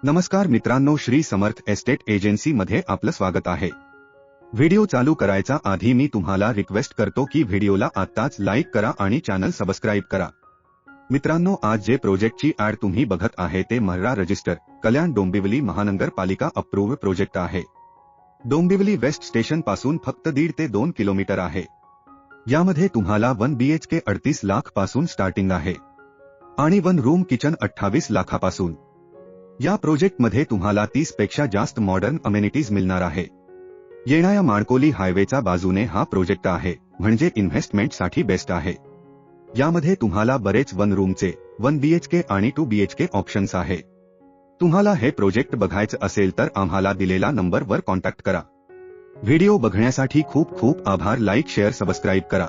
नमस्कार मित्रांनो, Shri Samarth estate agency मध्ये आपलं स्वागत आहे। व्हिडिओ चालू करायचा आधी मी तुम्हाला रिक्वेस्ट करतो की व्हिडिओला आत्ताच लाईक करा आणि चॅनल सबस्क्राईब करा। मित्रांनो, आज जे प्रोजेक्टची ऍड तुम्ही बघत आहे ते महरा रजिस्टर कल्याण डोंबिवली महानगरपालिका अप्रूव्ड प्रोजेक्ट आहे। डोंबिवली वेस्ट स्टेशन पासून फक्त 1.5 ते 2 किलोमीटर आहे। यामध्ये तुम्हाला 1 BHK 38 लाख पासून स्टार्टिंग आहे आणि 1 रूम किचन 28 लाखापासून। या प्रोजेक्टमध्ये तुम्हाला 30 पेक्षा जास्त मॉडर्न अमेनिटीज मिळणार आहे। येणाऱ्या माणकोली हायवेचा बाजूने हा प्रोजेक्ट आहे, म्हणजे इन्व्हेस्टमेंटसाठी बेस्ट आहे। यामध्ये तुम्हाला बरेच 1 रूमचे 1 BHK आणि 2 BHK ऑप्शन्स आहे। तुम्हाला हे प्रोजेक्ट बघायचं असेल तर आम्हाला दिलेला नंबरवर कॉन्टॅक्ट करा। व्हिडिओ बघण्यासाठी खूप खूप आभार। लाईक शेअर सबस्क्राईब करा।